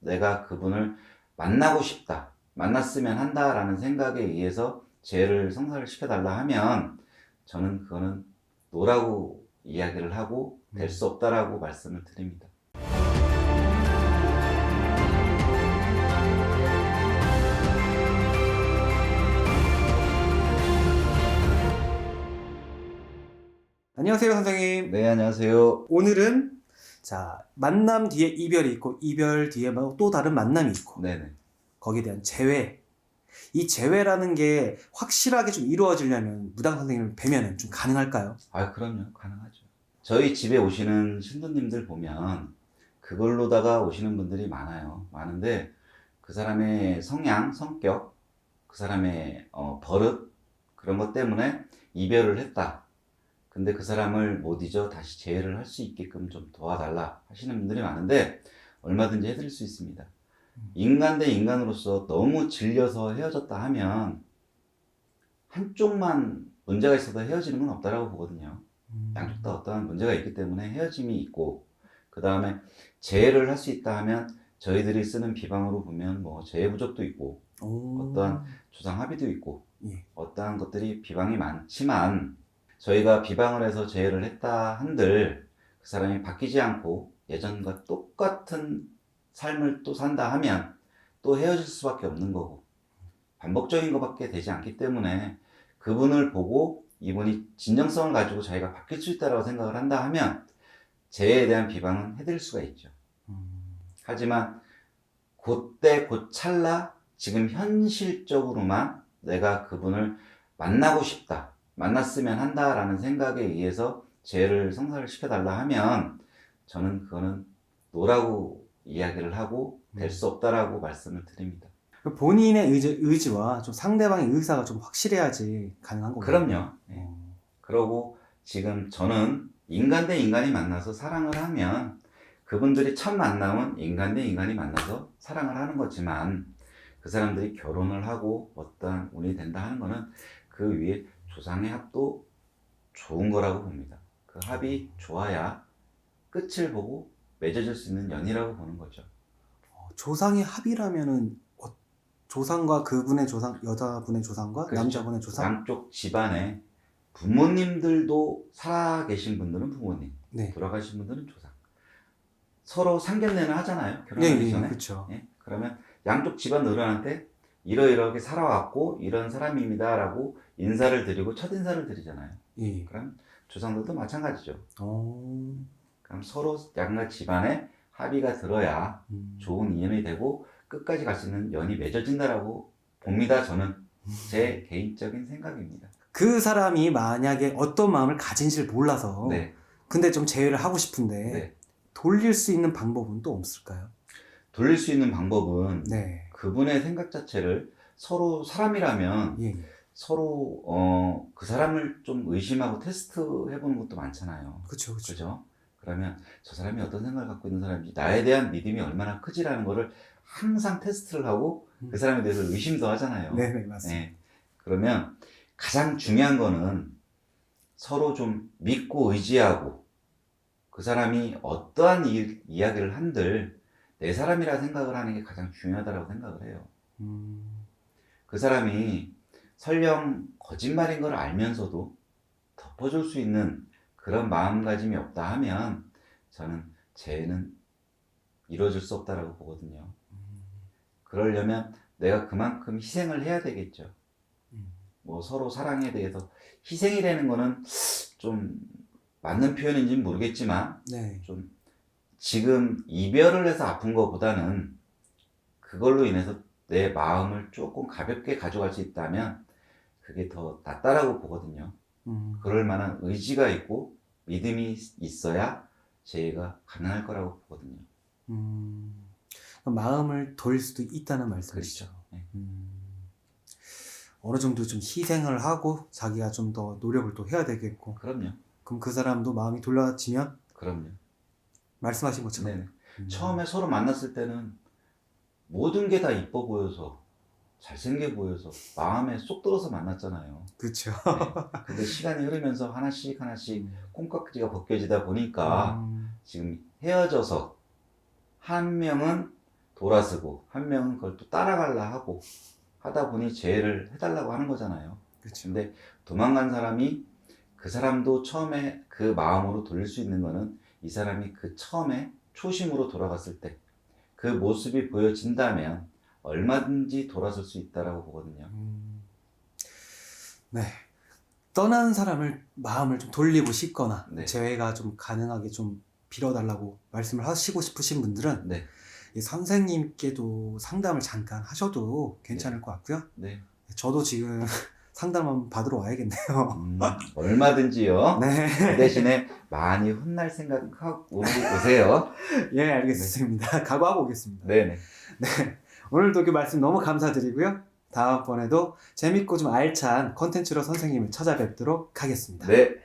내가 그분을 만나고 싶다, 만났으면 한다라는 생각에 의해서 재회를 성사를 시켜달라 하면 저는 그거는 노라고 이야기를 하고 될 수 없다라고 말씀을 드립니다. 안녕하세요, 선생님. 네, 안녕하세요. 오늘은 만남 뒤에 이별이 있고 이별 뒤에 또 다른 만남이 있고 네네. 거기에 대한 재회. 이 재회라는 게 확실하게 좀 이루어지려면 무당 선생님을 뵈면은 좀 가능할까요? 그럼요. 가능하죠. 저희 집에 오시는 신도님들 보면 그걸로다가 오시는 분들이 많아요. 많은데 그 사람의 성향, 성격, 그 사람의 버릇 그런 것 때문에 이별을 했다. 근데 그 사람을 못 잊어 다시 재회를 할 수 있게끔 좀 도와달라 하시는 분들이 많은데 얼마든지 해드릴 수 있습니다. 인간 대 인간으로서 너무 질려서 헤어졌다 하면 한쪽만 문제가 있어도 헤어지는 건 없다라고 보거든요. 양쪽 다 어떠한 문제가 있기 때문에 헤어짐이 있고, 그 다음에 재회를 할 수 있다 하면 저희들이 쓰는 비방으로 보면 뭐 재회 부족도 있고 어떠한 조상 합의도 있고 어떠한 것들이 비방이 많지만 저희가 비방을 해서 재회를 했다 한들 그 사람이 바뀌지 않고 예전과 똑같은 삶을 또 산다 하면 또 헤어질 수밖에 없는 거고 반복적인 것밖에 되지 않기 때문에 그분을 보고 이분이 진정성을 가지고 자기가 바뀔 수 있다고 생각을 한다 하면 재해에 대한 비방은 해드릴 수가 있죠. 하지만 그때 그 찰나 지금 현실적으로만 내가 그분을 만나고 싶다, 만났으면 한다라는 생각에 의해서 재해를 성사를 시켜달라 하면 저는 그거는 노라고 이야기를 하고 될 수 없다라고 말씀을 드립니다. 본인의 의지와 좀 상대방의 의사가 좀 확실해야지 가능한 건가요? 그럼요. 네. 그러고 지금 저는 인간 대 인간이 만나서 사랑을 하면 그분들이 첫 만남은 인간 대 인간이 만나서 사랑을 하는 거지만 그 사람들이 결혼을 하고 어떠한 운이 된다 하는 거는 그 위에 조상의 합도 좋은 거라고 봅니다. 그 합이 좋아야 끝을 보고 맺어질 수 있는 연이라고 보는 거죠. 조상의 합이라면은 조상과 그분의 조상, 여자분의 조상과 그렇죠. 남자분의 조상? 양쪽 집안에 부모님들도 살아계신 분들은 부모님, 네. 돌아가신 분들은 조상. 서로 상견례는 하잖아요. 결혼하기 전에. 그렇죠. 예? 그러면 양쪽 집안 어른한테 이러이러하게 살아왔고 이런 사람입니다라고 인사를 드리고 첫 인사를 드리잖아요. 예. 그럼 조상들도 마찬가지죠. 어. 그럼 서로 양가 집안에 합의가 들어야 좋은 인연이 되고 끝까지 갈 수 있는 연이 맺어진다라고 봅니다. 저는 제 개인적인 생각입니다. 그 사람이 만약에 어떤 마음을 가진지를 몰라서 네. 근데 좀 재회를 하고 싶은데 네. 돌릴 수 있는 방법은 또 없을까요? 돌릴 수 있는 방법은 네. 그분의 생각 자체를 서로 사람이라면 예. 서로 그 사람을 좀 의심하고 테스트 해보는 것도 많잖아요. 그렇죠. 그죠? 그러면 저 사람이 어떤 생각을 갖고 있는 사람인지 나에 대한 믿음이 얼마나 크지라는 거를 항상 테스트를 하고 그 사람에 대해서 의심도 하잖아요. 네, 맞습니다. 네. 그러면 가장 중요한 거는 서로 좀 믿고 의지하고 그 사람이 어떠한 이야기를 한들 내 사람이라 생각을 하는 게 가장 중요하다고 생각을 해요. 그 사람이 설령 거짓말인 걸 알면서도 덮어줄 수 있는 그런 마음가짐이 없다 하면 저는 재회는 이루어질 수 없다라고 보거든요. 그러려면 내가 그만큼 희생을 해야 되겠죠. 뭐 서로 사랑에 대해서 희생이라는 거는 좀 맞는 표현인지는 모르겠지만 네. 좀 지금 이별을 해서 아픈 것보다는 그걸로 인해서 내 마음을 조금 가볍게 가져갈 수 있다면 그게 더 낫다라고 보거든요. 그럴 만한 의지가 있고 믿음이 있어야 재회가 가능할 거라고 보거든요. 마음을 돌릴 수도 있다는 말씀이시죠. 그렇죠. 네. 어느 정도 좀 희생을 하고 자기가 좀 더 노력을 또 해야 되겠고. 그럼요. 그럼 그 사람도 마음이 돌려지면 그럼요. 말씀하신 것처럼. 네네. 처음에 서로 만났을 때는 모든 게 다 이뻐 보여서 잘생겨 보여서 마음에 쏙 들어서 만났잖아요. 그렇죠. 네. 근데 시간이 흐르면서 하나씩 콩깍지가 벗겨지다 보니까 지금 헤어져서 한 명은 돌아서고 한 명은 그걸 또 따라가려 하고 하다 보니 재회를 해달라고 하는 거잖아요. 그렇죠. 근데 도망간 사람이 그 사람도 처음에 그 마음으로 돌릴 수 있는 거는 이 사람이 그 처음에 초심으로 돌아갔을 때 그 모습이 보여진다면 얼마든지 돌아설 수 있다라고 보거든요. 네. 떠난 사람을 마음을 좀 돌리고 싶거나 네. 재회가 좀 가능하게 좀 빌어달라고 말씀을 하시고 싶으신 분들은 네, 이 선생님께도 상담을 잠깐 하셔도 괜찮을 것 같고요. 네. 저도 지금 상담 한번 받으러 와야겠네요. 얼마든지요. 네. 그 대신에 많이 혼날 생각하고 오세요. 예, 알겠습니다. 각오하고 오겠습니다. 네네. 네. 오늘도 그 말씀 너무 감사드리고요. 다음번에도 재밌고 좀 알찬 컨텐츠로 선생님을 찾아뵙도록 하겠습니다. 네.